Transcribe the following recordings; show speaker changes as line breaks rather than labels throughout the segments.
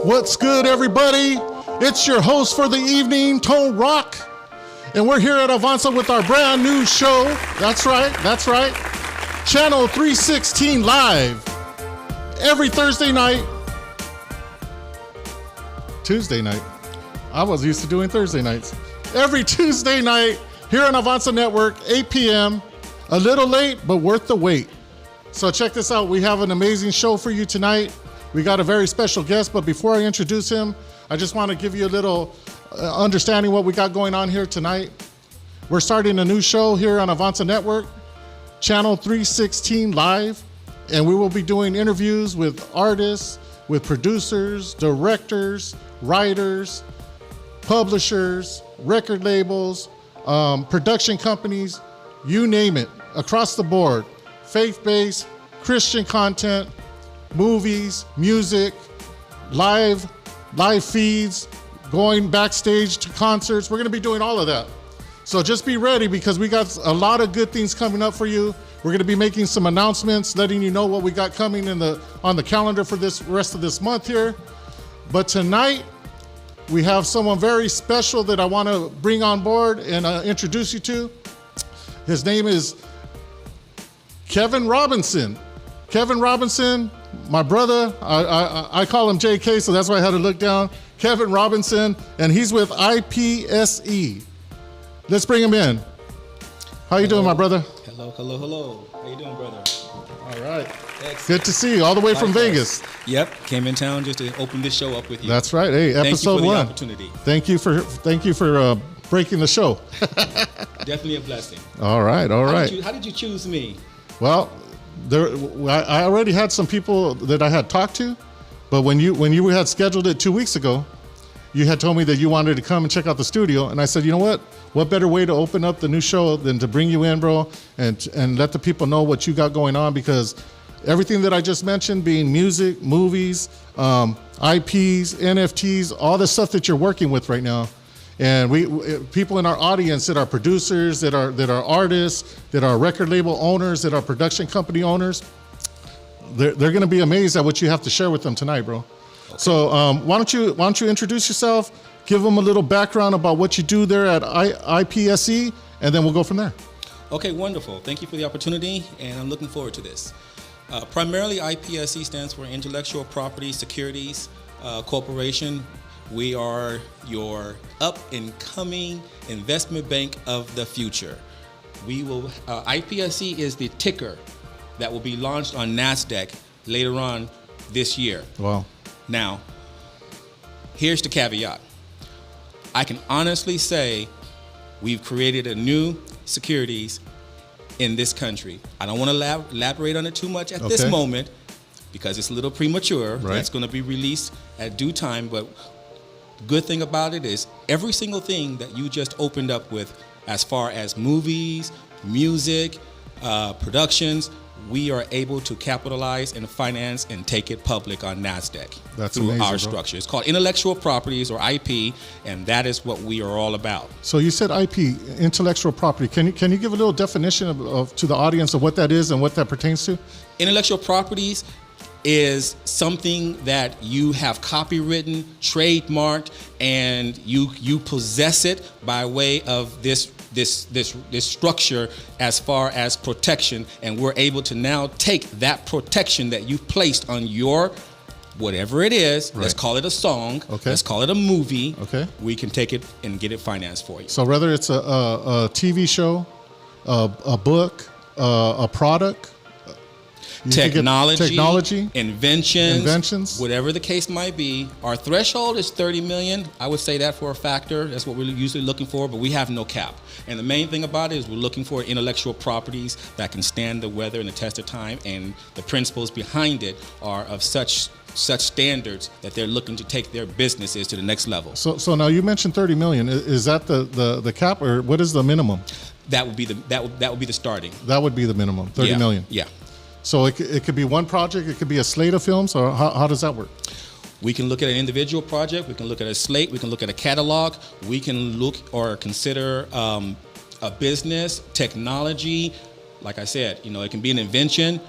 What's good, everybody? It's your host for the evening, Tone Rock, and we're here at Avanza with our brand new show. That's right. Channel 316 live every Tuesday night. I was used to doing Thursday nights. Every Tuesday night here on Avanza Network, 8 p.m. A little late, but worth the wait. So check this out. We have an amazing show for you tonight. We got a very special guest, but before I introduce him, I just want to give you a little understanding what we got going on here tonight. We're starting a new show here on Avanza Network, Channel 316 Live, and we will be doing interviews with artists, with producers, directors, writers, publishers, record labels, production companies, you name it, across the board, faith-based, Christian content, movies, music, live feeds, going backstage to concerts. We're going to be doing all of that. So just be ready because we got a lot of good things coming up for you. We're going to be making some announcements, letting you know what we got coming on the calendar for this rest of this month here. But tonight, we have someone very special that I want to bring on board and introduce you to. His name is Kevin Robinson. Kevin Robinson, my brother, I call him JK, so that's why I had to look down. Kevin Robinson, and he's with IPSE. Let's bring him in. How you doing, my brother?
Hello. How you doing, brother?
All right.
Excellent.
Good to see you, all the way from
Likewise.
Vegas.
Yep, came in town just to open this show up with you.
That's right. Hey, episode 1.
Thank you for the opportunity.
Thank you for breaking the show.
Definitely a blessing.
All right.
How did you choose me?
Well, I already had some people that I had talked to, but when you had scheduled it 2 weeks ago, you had told me that you wanted to come and check out the studio, and I said, you know what? What better way to open up the new show than to bring you in, bro, and let the people know what you got going on, because everything that I just mentioned, being music, movies, IPs, NFTs, all the stuff that you're working with right now, and people in our audience that are producers, that are artists, that are record label owners, that are production company owners, they're going to be amazed at what you have to share with them tonight, bro. Okay. So why don't you introduce yourself, give them a little background about what you do there at IPSE, and then we'll go from there.
Okay, wonderful. Thank you for the opportunity, and I'm looking forward to this. Primarily, IPSE stands for Intellectual Property Securities Corporation. We are your up-and-coming investment bank of the future. IPSE is the ticker that will be launched on NASDAQ later on this year.
Wow.
Now, here's the caveat. I can honestly say we've created a new securities in this country. I don't want to elaborate on it too much at this moment because it's a little premature.
Right.
That's going to be released at due time, but the good thing about it is every single thing that you just opened up with as far as movies, music, productions, we are able to capitalize and finance and take it public on NASDAQ.
That's
through
amazing,
our
bro.
structure. It's called intellectual properties, or IP, and that is what we are all about.
So you said IP, intellectual property. Can you give a little definition to the audience of what that is and what that pertains to?
Intellectual properties is something that you have copywritten, trademarked, and you possess it by way of this structure as far as protection, and we're able to now take that protection that you've placed on your whatever it is. Right. Let's call it a song. Okay. Let's call it a movie. Okay. We can take it and get it financed for you.
So whether it's a TV show, a book, a product,
technology, inventions, whatever the case might be. Our threshold is 30 million. I would say that for a factor. That's what we're usually looking for, but we have no cap. And the main thing about it is we're looking for intellectual properties that can stand the weather and the test of time, and the principles behind it are of such standards that they're looking to take their businesses to the next level.
So now you mentioned 30 million. Is that the cap, or what is the minimum?
That would be the starting.
That would be the minimum, 30 million.
Yeah.
So it could be one project, it could be a slate of films, or how does that work?
We can look at an individual project, we can look at a slate, we can look at a catalog, we can look or consider a business, technology. Like I said, it can be an invention.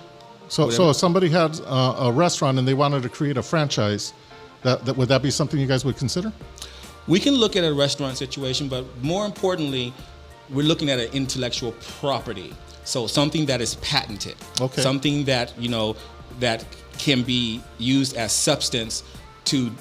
So if somebody had a restaurant and they wanted to create a franchise, Would that be something you guys would consider?
We can look at a restaurant situation, but more importantly, we're looking at an intellectual property. So something that is patented, something that that can be used as substance to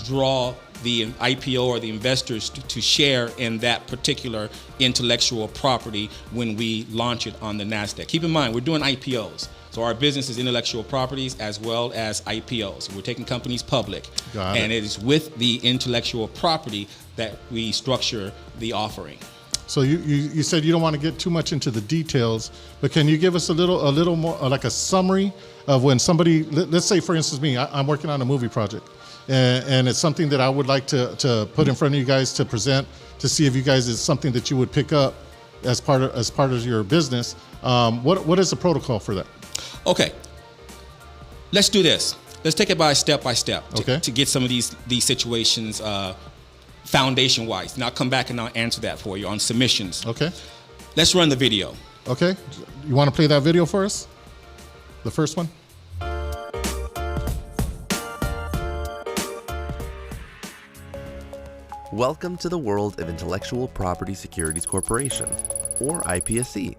draw the IPO or the investors to share in that particular intellectual property when we launch it on the NASDAQ. Keep in mind, we're doing IPOs. So our business is intellectual properties as well as IPOs. We're taking companies public. And it is with the intellectual property that we structure the offering.
So you said you don't want to get too much into the details, but can you give us a little more, like a summary of when somebody, let's say for instance me, I'm working on a movie project, and it's something that I would like to put in front of you guys to present, to see if you guys is something that you would pick up as part of your business. What is the protocol for that?
Okay, let's do this. Let's take it step by step to get some of these situations foundation-wise. And I'll come back and I'll answer that for you on submissions. Okay. Let's run the video.
Okay. You want to play that video for us? The first one?
Welcome to the world of Intellectual Property Securities Corporation, or IPSC,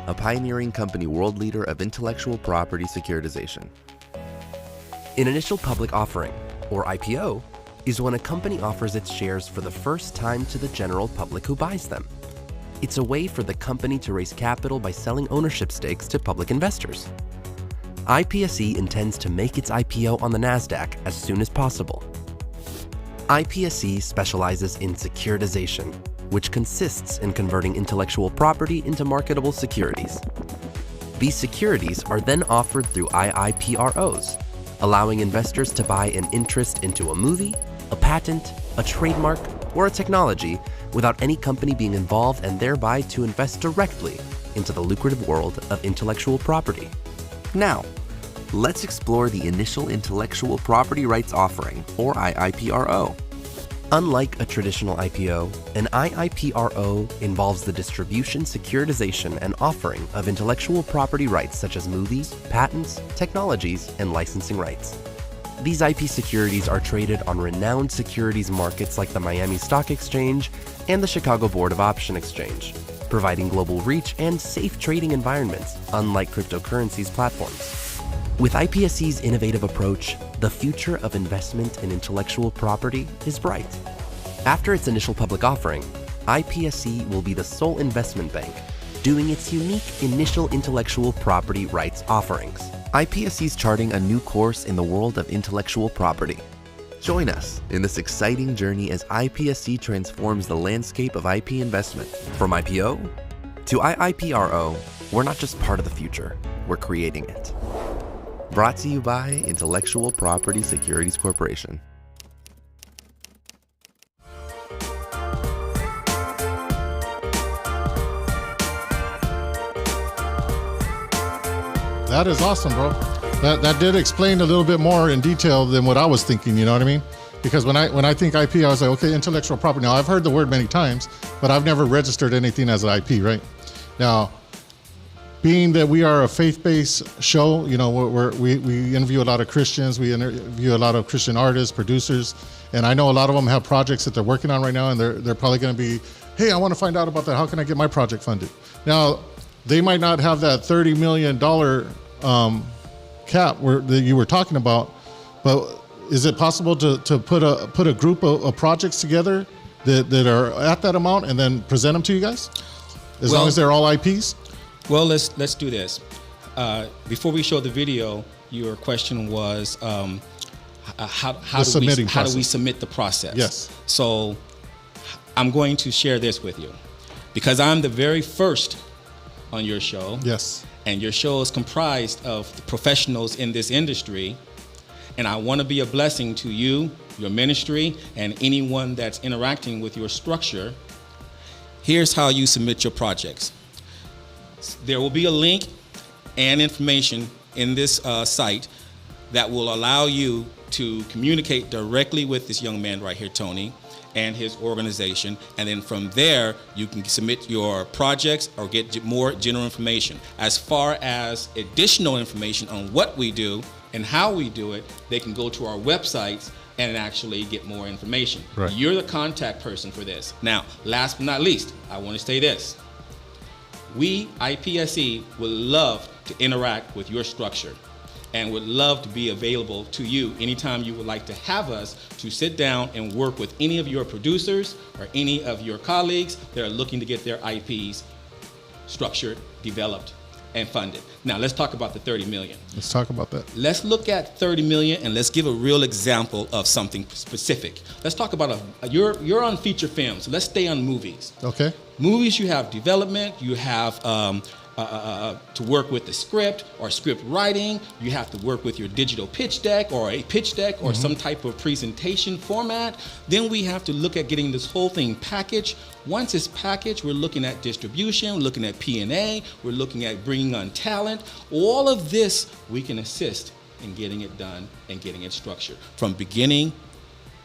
a pioneering company world leader of intellectual property securitization. An initial public offering, or IPO, is when a company offers its shares for the first time to the general public who buys them. It's a way for the company to raise capital by selling ownership stakes to public investors. IPSC intends to make its IPO on the NASDAQ as soon as possible. IPSC specializes in securitization, which consists in converting intellectual property into marketable securities. These securities are then offered through IIPROs, allowing investors to buy an interest into a movie, a patent, a trademark, or a technology without any company being involved, and thereby to invest directly into the lucrative world of intellectual property. Now, let's explore the initial intellectual property rights offering, or IIPRO. Unlike a traditional IPO, an IIPRO involves the distribution, securitization, and offering of intellectual property rights such as movies, patents, technologies, and licensing rights. These IP securities are traded on renowned securities markets like the Miami Stock Exchange and the Chicago Board of Option Exchange, providing global reach and safe trading environments, unlike cryptocurrencies platforms. With IPSC's innovative approach, the future of investment in intellectual property is bright. After its initial public offering, IPSC will be the sole investment bank doing its unique initial intellectual property rights offerings. IPSC is charting a new course in the world of intellectual property. Join us in this exciting journey as IPSC transforms the landscape of IP investment. From IPO to IIPRO, we're not just part of the future, we're creating it. Brought to you by Intellectual Property Securities Corporation.
That is awesome, bro. That did explain a little bit more in detail than what I was thinking, you know what I mean? Because when I think IP, I was like, okay, intellectual property. Now, I've heard the word many times, but I've never registered anything as an IP, right? Now, being that we are a faith-based show, you know, we interview a lot of Christians, we interview a lot of Christian artists, producers, and I know a lot of them have projects that they're working on right now, and they're probably going to be, hey, I want to find out about that. How can I get my project funded? Now, they might not have that $30 million cap that you were talking about, but is it possible to put a group of projects together that are at that amount and then present them to you guys, as long as they're all IPs?
Well, let's do this. Before we show the video, your question was how do we submit the process?
Yes.
So I'm going to share this with you because I'm the very first on your show.
Yes.
And your show is comprised of the professionals in this industry. And I want to be a blessing to you, your ministry, and anyone that's interacting with your structure. Here's how you submit your projects. There will be a link and information in this site that will allow you to communicate directly with this young man right here, Tony, and his organization. And then from there, you can submit your projects or get more general information. As far as additional information on what we do and how we do it, they can go to our websites and actually get more information.
Right.
You're the contact person for this. Now, last but not least, I want to say this. We, IPSE, would love to interact with your structure and would love to be available to you anytime you would like to have us to sit down and work with any of your producers or any of your colleagues that are looking to get their IPs structured, developed, and funded. Now, let's talk about the 30 million.
Let's talk about that.
Let's look at 30 million and let's give a real example of something specific. Let's talk about you're on feature films. So let's stay on movies.
Okay.
Movies, you have development, you have to work with the script or script writing, you have to work with your digital pitch deck or a pitch deck or some type of presentation format. Then we have to look at getting this whole thing packaged. Once it's packaged, we're looking at distribution, we're looking at P&A, we're looking at bringing on talent. All of this, we can assist in getting it done and getting it structured from beginning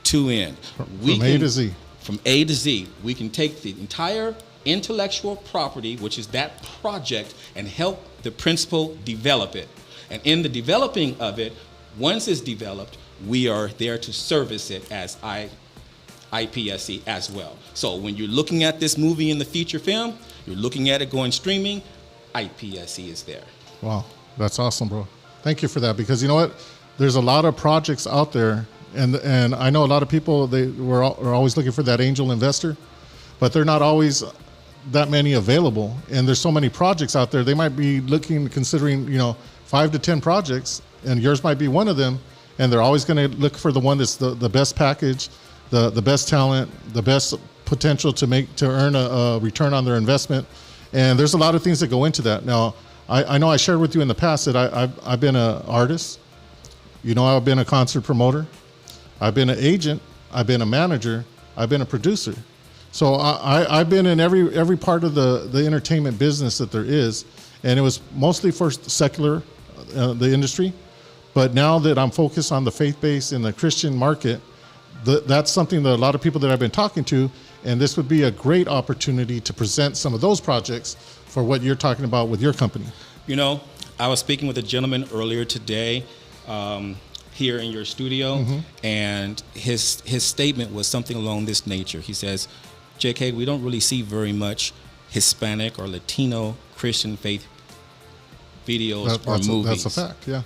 to end.
From A to Z.
From A to Z, we can take the entire intellectual property, which is that project, and help the principal develop it. And in the developing of it, once it's developed, we are there to service it as IPSC as well. So when you're looking at this movie in the feature film, you're looking at it going streaming, IPSC is there.
Wow, that's awesome, bro. Thank you for that, because you know what? There's a lot of projects out there, and I know a lot of people, are always looking for that angel investor, but they're not always that many available. And there's so many projects out there. They might be considering 5 to 10 projects, and yours might be one of them. And they're always going to look for the one that's the best package, the best talent, the best potential to earn a return on their investment. And there's a lot of things that go into that. Now, I know I shared with you in the past that I've been an artist. I've been a concert promoter. I've been an agent. I've been a manager. I've been a producer. So I've been in every part of the entertainment business that there is, and it was mostly for secular, the industry. But now that I'm focused on the faith-based and the Christian market, that's something that a lot of people that I've been talking to, and this would be a great opportunity to present some of those projects for what you're talking about with your company.
I was speaking with a gentleman earlier today here in your studio, and his statement was something along this nature. He says, JK, we don't really see very much Hispanic or Latino Christian faith videos or movies.
That's a fact, yeah.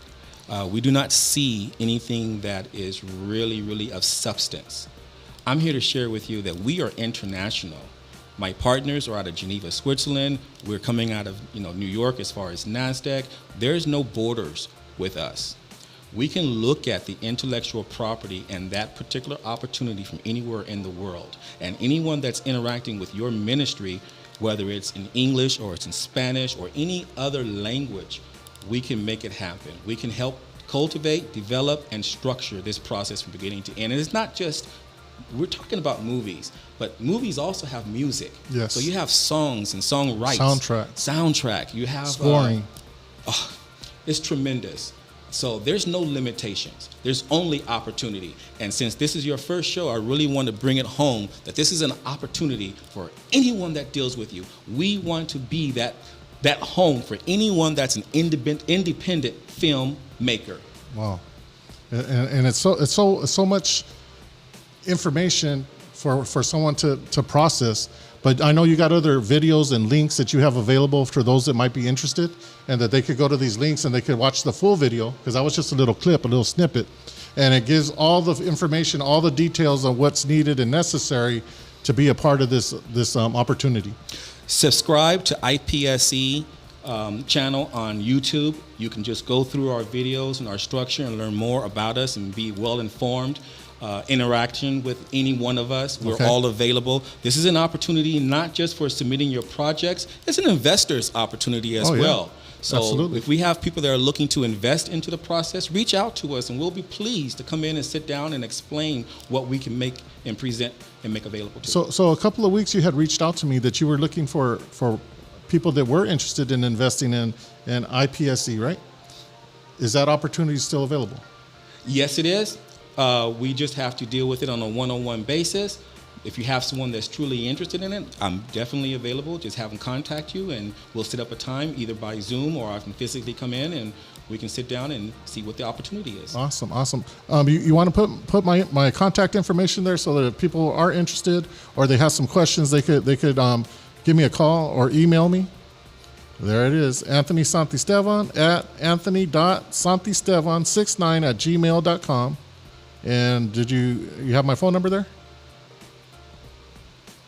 We do not see anything that is really, really of substance. I'm here to share with you that we are international. My partners are out of Geneva, Switzerland. We're coming out of New York as far as NASDAQ. There's no borders with us. We can look at the intellectual property and that particular opportunity from anywhere in the world. And anyone that's interacting with your ministry, whether it's in English or it's in Spanish or any other language, we can make it happen. We can help cultivate, develop, and structure this process from beginning to end. And it's not just, we're talking about movies, but movies also have music.
Yes.
So you have songs and song rights. Soundtrack. You have
scoring.
It's tremendous. So there's no limitations. There's only opportunity. And since this is your first show, I really want to bring it home that this is an opportunity for anyone that deals with you. We want to be that home for anyone that's an independent film maker.
Wow. And it's so much information for someone to process. But I know you got other videos and links that you have available for those that might be interested, and that they could go to these links and they could watch the full video, because that was just a little clip, a little snippet. And it gives all the information, all the details on what's needed and necessary to be a part of this opportunity.
Subscribe to IPSE channel on YouTube. You can just go through our videos and our structure and learn more about us and be well informed. Interaction with any one of us. We're all available. This is an opportunity not just for submitting your projects, it's an investor's opportunity as well. So
absolutely.
If we have people that are looking to invest into the process, reach out to us and we'll be pleased to come in and sit down and explain what we can make and present and make available to you.
So a couple of weeks you had reached out to me that you were looking for people that were interested in investing in IPSC, right? Is that opportunity still available?
Yes, it is. We just have to deal with it on a one-on-one basis. if you have someone that's truly interested in it, I'm definitely available. Just have them contact you, and we'll set up a time either by Zoom or I can physically come in and we can sit down and see what the opportunity is.
Awesome. You want to put my contact information there so that if people are interested or they have some questions, they could give me a call or email me. There it is, Anthony Santisteban at anthony.santisteban69@gmail.com. And did you have my phone number there?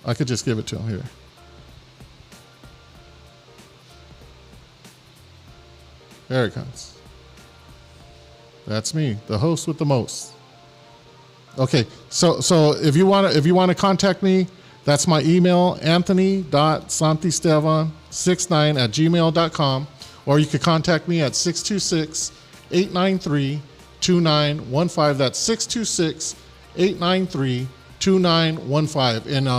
I could just give it to him here. There it comes. That's me, the host with the most. Okay, so if you want to contact me, that's my email, anthony.santisteban69@gmail.com, or you could contact me at 626-893-2915. That's 626-893-2915. And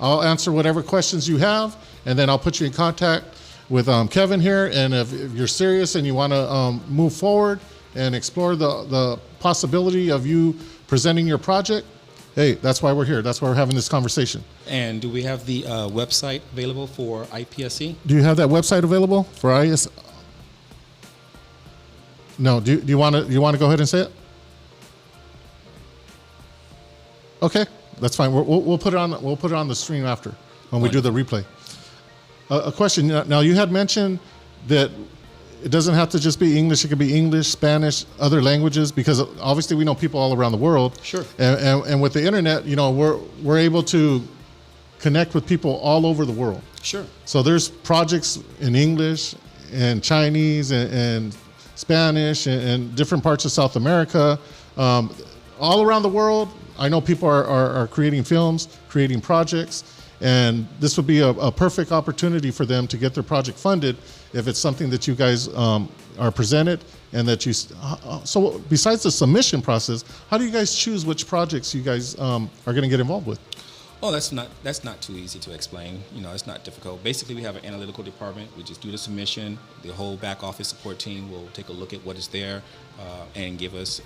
I'll answer whatever questions you have, and then I'll put you in contact with Kevin here. And if you're serious and you want to move forward and explore the possibility of you presenting your project, hey, that's why we're here. That's why we're having this conversation.
And do we have the website available for IPSC?
Do you have that website available for IS? No. Do you want to go ahead and say it? Okay, that's fine. We'll put it on. We'll put it on the stream after when we do the replay. A question. Now you had mentioned that it doesn't have to just be English. It could be English, Spanish, other languages, because obviously we know people all around the world.
Sure.
And with the internet, we're able to connect with people all over the world.
Sure.
So there's projects in English and Chinese and Spanish and different parts of South America, all around the world. I know people are creating films, creating projects, and this would be a perfect opportunity for them to get their project funded if it's something that you guys are presented and that you. So besides the submission process, how do you guys choose which projects you guys are going to get involved with?
Oh, that's not too easy to explain. It's not difficult. Basically, we have an analytical department. We just do the submission. The whole back office support team will take a look at what is there and give us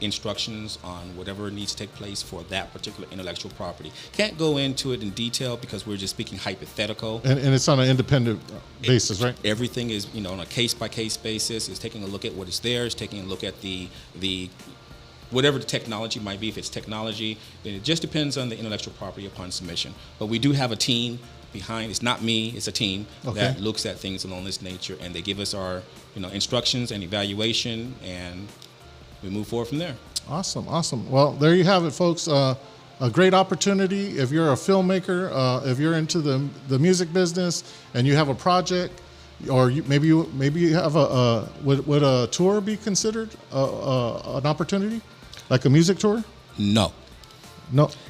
instructions on whatever needs to take place for that particular intellectual property. Can't go into it in detail because we're just speaking hypothetical.
And it's on an independent basis, right?
Everything is, on a case-by-case basis. It's taking a look at what is there. It's taking a look at the whatever the technology might be. If it's technology, then it just depends on the intellectual property upon submission. But we do have a team behind. It's not me. It's a team that looks at things along this nature, and they give us our instructions and evaluation, and we move forward from there. Awesome.
Well, there you have it, folks. A great opportunity if you're a filmmaker, if you're into the music business, and you have a project, or maybe you have would a tour be considered an opportunity, like a music tour?
No.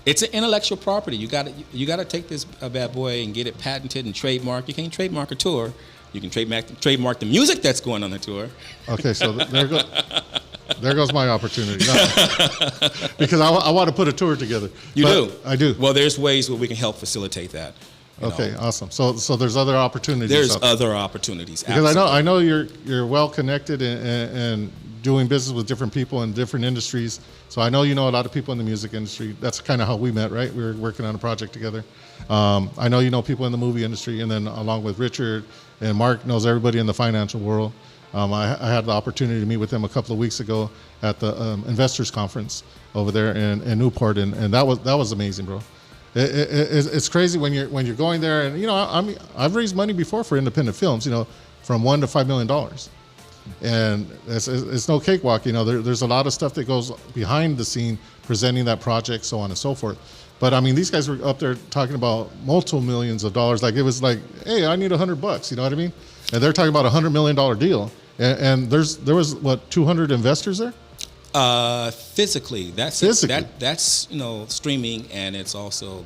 It's an intellectual property. You got to take this bad boy and get it patented and trademarked. You can't trademark a tour. You can trademark the music that's going on the tour.
Okay, so there goes my opportunity. No. Because I want to put a tour together.
You do?
I do.
Well, there's ways where we can help facilitate that.
Okay, awesome. So there's other opportunities.
There's other opportunities.
Because I know you're well connected and doing business with different people in different industries. So I know you know a lot of people in the music industry. That's kind of how we met, right? We were working on a project together. I know you know people in the movie industry, and then along with Richard and Mark knows everybody in the financial world. I had the opportunity to meet with them a couple of weeks ago at the investors conference over there in Newport, and that was amazing, bro. It's crazy when you're going there, and I've raised money before for independent films, from $1 to $5 million, and it's no cakewalk. There's a lot of stuff that goes behind the scene, presenting that project, so on and so forth. But I mean, these guys were up there talking about multiple millions of dollars. Like it was like, hey, I need $100. You know what I mean? And they're talking about $100 million deal. And there was what, 200 investors there?
Physically, that's streaming, and it's also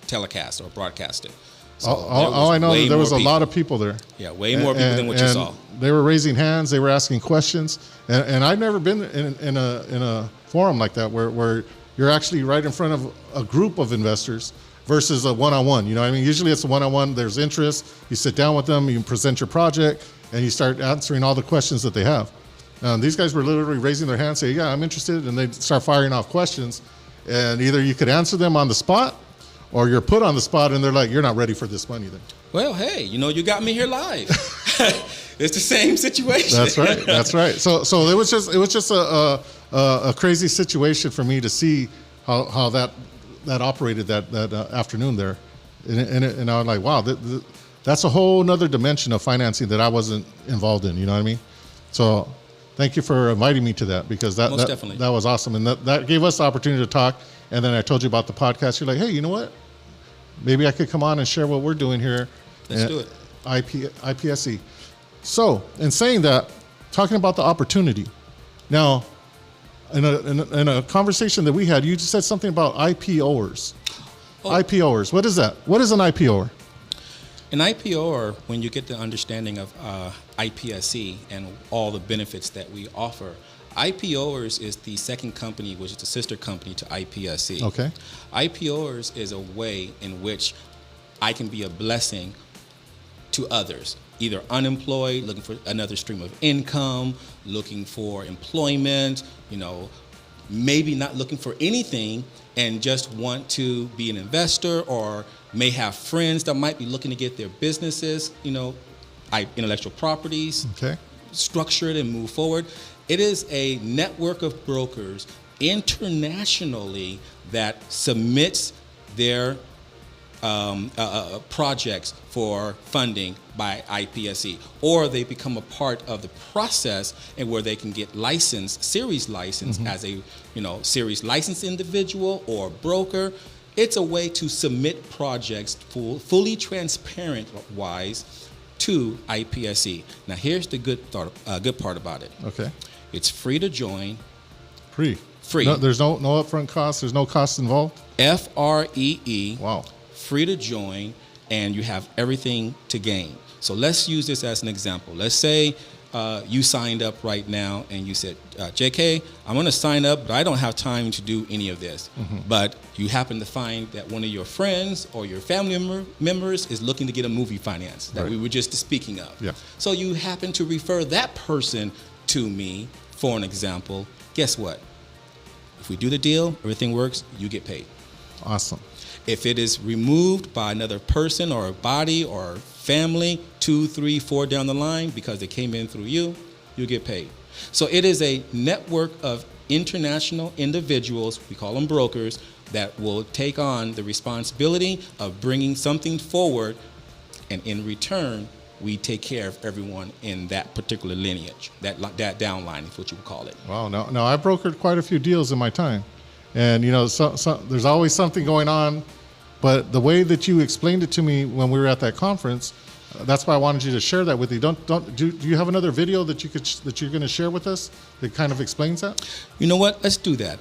telecast or broadcasted. So
all I know is there was a lot of people there.
Yeah, way more people than what you saw.
They were raising hands. They were asking questions. And I've never been in a forum like that where you're actually right in front of a group of investors versus a one-on-one. You know what I mean? Usually it's a one-on-one. There's interest. You sit down with them. You present your project, and you start answering all the questions that they have. These guys were literally raising their hands, saying, yeah, I'm interested, and they'd start firing off questions. And either you could answer them on the spot, or you're put on the spot and they're like, you're not ready for this money then.
Well, hey, you got me here live. It's the same situation.
That's right. That's right. So it was just a crazy situation for me to see how that operated that afternoon there, and I was like, wow, that's a whole nother dimension of financing that I wasn't involved in. You know what I mean? So thank you for inviting me to that, because that was awesome, and that gave us the opportunity to talk. And then I told you about the podcast. You're like, hey, you know what? Maybe I could come on and share what we're doing here.
Let's do it.
IPSE. So, in saying that, talking about the opportunity. Now, in a conversation that we had, you just said something about IPOers. Oh. IPOers. What is that? What is an IPOer?
An IPOer, when you get the understanding of IPSE and all the benefits that we offer, IPOers is the second company, which is the sister company to IPSE.
Okay.
IPOers is a way in which I can be a blessing to others, either unemployed, looking for another stream of income, looking for employment, maybe not looking for anything and just want to be an investor, or may have friends that might be looking to get their businesses, intellectual properties, structured and move forward. It is a network of brokers internationally that submits their projects for funding by IPSE, or they become a part of the process, and where they can get licensed, series license as a series licensed individual or broker. It's a way to submit projects fully transparent wise to IPSE. Now here's the good part about it.
Okay.
It's free to join.
Free.
No,
there's no upfront cost. There's no cost involved.
FREE.
Wow.
Free to join, and you have everything to gain. So let's use this as an example. Let's say you signed up right now and you said, JK, I'm going to sign up, but I don't have time to do any of this. But you happen to find that one of your friends or your family members is looking to get a movie finance that we were just speaking of.
Yeah.
So you happen to refer that person to me for an example. Guess what? If we do the deal, everything works, you get paid.
Awesome.
If it is removed by another person or a body or family, 2, 3, 4 down the line, because they came in through you, you get paid. So it is a network of international individuals, we call them brokers, that will take on the responsibility of bringing something forward, and in return, we take care of everyone in that particular lineage, that downline is what you would call it.
Wow. Now I brokered quite a few deals in my time. And, there's always something going on. But the way that you explained it to me when we were at that conference, that's why I wanted you to share that with you. Do you have another video that you're going to share with us that kind of explains that?
You know what? Let's do that.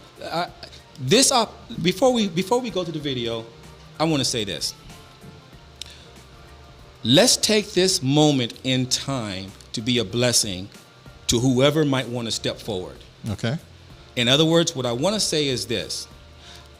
Before we go to the video, I want to say this. Let's take this moment in time to be a blessing to whoever might want to step forward.
Okay.
In other words, what I want to say is this.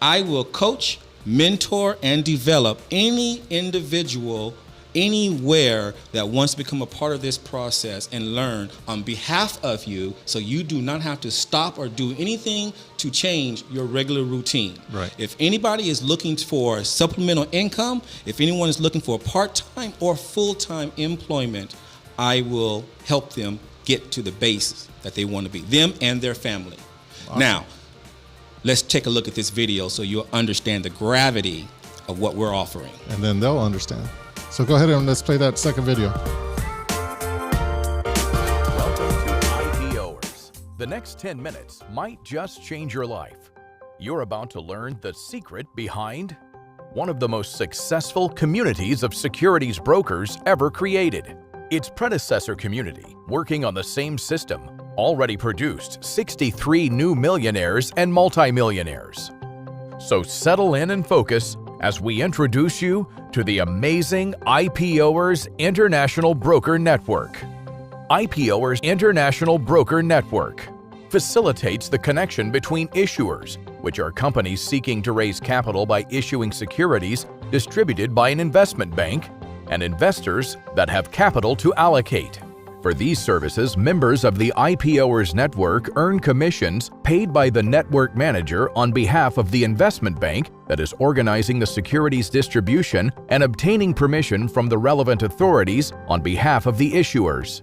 I will coach, mentor, and develop any individual anywhere that wants to become a part of this process and learn on behalf of you, so you do not have to stop or do anything to change your regular routine.
Right.
If anybody is looking for supplemental income, if anyone is looking for part-time or full-time employment, I will help them get to the base that they want to be, them and their family. Awesome. Now, let's take a look at this video so you'll understand the gravity of what we're offering.
And then they'll understand. So go ahead and let's play that second video.
Welcome to IPOers. The next 10 minutes might just change your life. You're about to learn the secret behind one of the most successful communities of securities brokers ever created. Its predecessor community, working on the same system, already produced 63 new millionaires and multimillionaires. So settle in and focus as we introduce you to the amazing IPOers International Broker Network. IPOers International Broker Network facilitates the connection between issuers, which are companies seeking to raise capital by issuing securities distributed by an investment bank, and investors that have capital to allocate. For these services, members of the IPOers network earn commissions paid by the network manager on behalf of the investment bank that is organizing the securities distribution and obtaining permission from the relevant authorities on behalf of the issuers.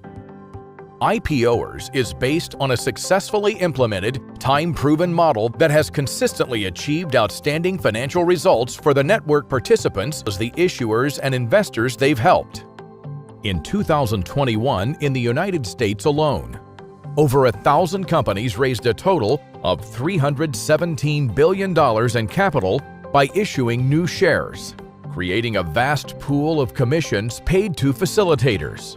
IPOers is based on a successfully implemented, time-proven model that has consistently achieved outstanding financial results for the network participants as the issuers and investors they've helped. In 2021, in the United States alone, over 1,000 companies raised a total of $317 billion in capital by issuing new shares, creating a vast pool of commissions paid to facilitators.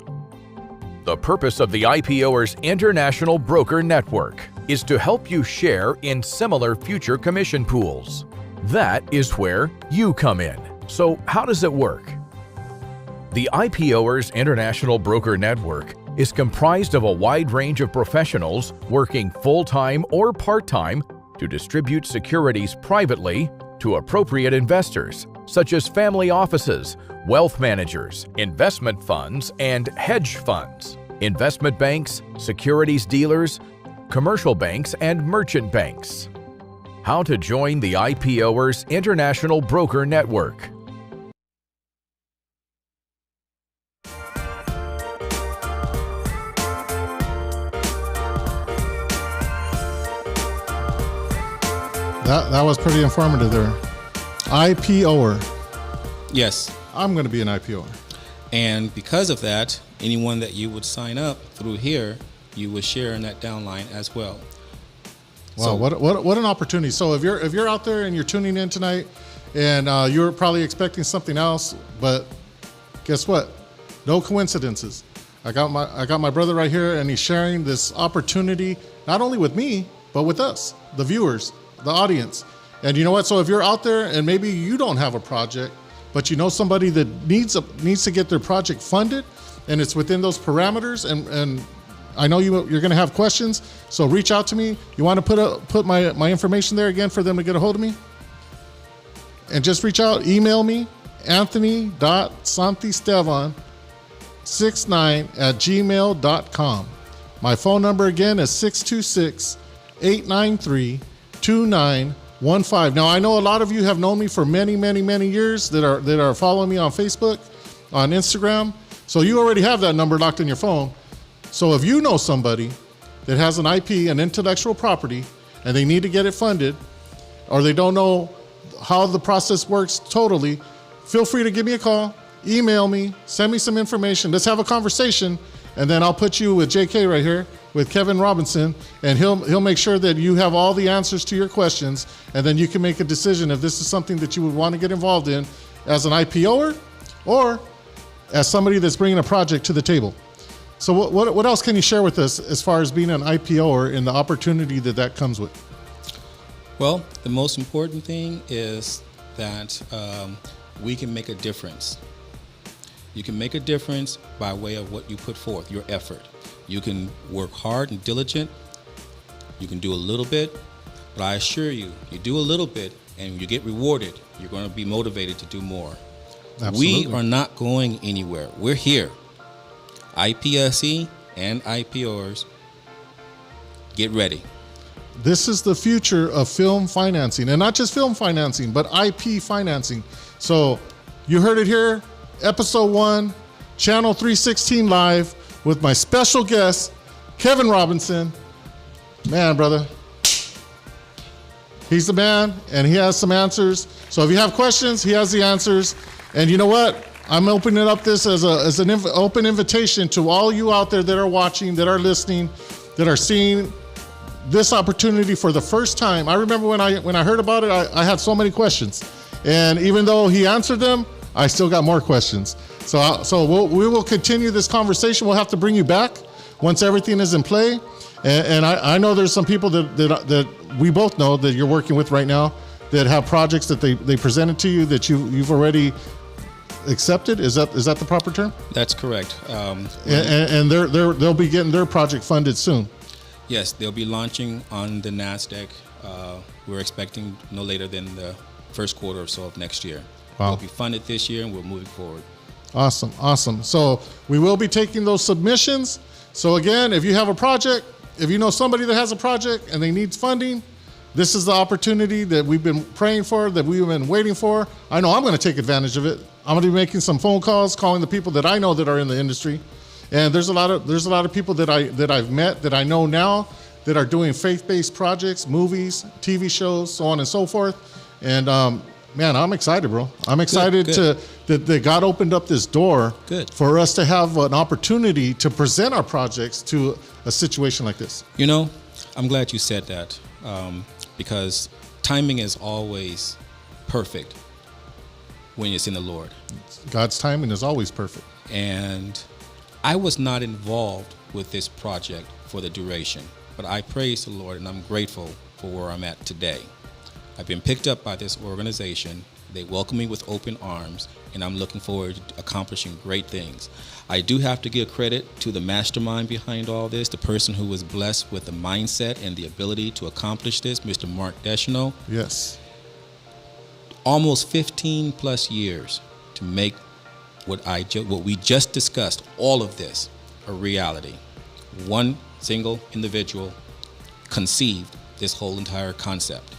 The purpose of the IPOers International Broker Network is to help you share in similar future commission pools. That is where you come in. So how does it work? The IPOers International Broker Network is comprised of a wide range of professionals working full-time or part-time to distribute securities privately to appropriate investors, such as family offices, wealth managers, investment funds, and hedge funds, investment banks, securities dealers, commercial banks, and merchant banks. How to join the IPOers International Broker Network.
That was pretty informative there. IPOer.
Yes.
I'm going to be an IPOer.
And because of that, anyone that you would sign up through here, you would share in that downline as well.
Wow,
So-
what an opportunity! So if you're out there and you're tuning in tonight, and you're probably expecting something else, but guess what? No coincidences. I got my brother right here, and he's sharing this opportunity not only with me, but with us, the viewers, the audience. And you know what? So if you're out there and maybe you don't have a project, but you know somebody that needs to get their project funded, and it's within those parameters, and I know you're going to have questions, so reach out to me. You want to put my information there again for them to get a hold of me? And just reach out, email me, anthony.santistevan69@gmail.com. My phone number again is 626-893-2915. Now, I know a lot of you have known me for many, many, many years that are following me on Facebook, on Instagram. So you already have that number locked in your phone. So if you know somebody that has an IP, an intellectual property, and they need to get it funded, or they don't know how the process works totally, feel free to give me a call, email me, send me some information. Let's have a conversation, and then I'll put you with JK right here, with Kevin Robinson, and he'll make sure that you have all the answers to your questions, and then you can make a decision if this is something that you would want to get involved in as an IPOer or as somebody that's bringing a project to the table. So what else can you share with us as far as being an IPOer and the opportunity that comes with?
Well, the most important thing is that we can make a difference. You can make a difference by way of what you put forth, your effort. You can work hard and diligent. You can do a little bit, but I assure you, you do a little bit and you get rewarded, you're going to be motivated to do more.
Absolutely.
We are not going anywhere. We're here. IPSE and IPOers, get ready.
This is the future of film financing, and not just film financing, but IP financing. So you heard it here, episode 1, channel 316 live with my special guest, Kevin Robinson. Man, brother, he's the man, and he has some answers. So if you have questions, he has the answers. And you know what? I'm opening up this as an open invitation to all you out there that are watching, that are listening, that are seeing this opportunity for the first time. I remember when I heard about it, I had so many questions. And even though he answered them, I still got more questions. So we will continue this conversation. We'll have to bring you back once everything is in play. And I know there's some people that we both know that you're working with right now that have projects that they presented to you that you've already accepted. Is that the proper term?
That's correct.
And they'll be getting their project funded soon.
Yes, they'll be launching on the NASDAQ. We're expecting no later than the first quarter or so of next year.
Wow.
We'll be funded this year and we're moving forward.
Awesome. So we will be taking those submissions. So again, if you have a project, if you know somebody that has a project and they need funding, This is the opportunity that we've been praying for, that we've been waiting for. I know I'm going to take advantage of it. I'm going to be making some phone calls, calling the people that I know that are in the industry. And there's a lot of people that I've met that I know now that are doing faith-based projects, movies, TV shows, so on and so forth. And man, I'm excited, bro. I'm excited that God opened up this door for us to have an opportunity to present our projects to a situation like this.
You know, I'm glad you said that, because timing is always perfect when it's in the Lord.
God's timing is always perfect.
And I was not involved with this project for the duration, but I praise the Lord and I'm grateful for where I'm at today. I've been picked up by this organization. They welcome me with open arms, and I'm looking forward to accomplishing great things. I do have to give credit to the mastermind behind all this, the person who was blessed with the mindset and the ability to accomplish this, Mr. Mark Deschanel.
Yes.
Almost 15 plus years to make what we just discussed, all of this, a reality. One single individual conceived this whole entire concept.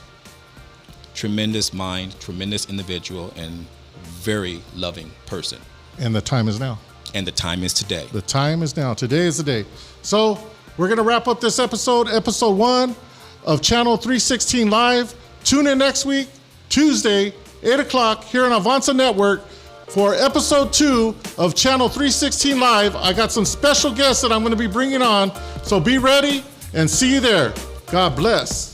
Tremendous mind, tremendous individual, and very loving person.
And the time is now.
And the time is today.
The time is now. Today is the day. So we're going to wrap up this episode 1 of Channel 316 Live. Tune in next week, Tuesday, 8 o'clock, here on Avanza Network for episode 2 of Channel 316 Live. I got some special guests that I'm going to be bringing on, so be ready and see you there. God bless.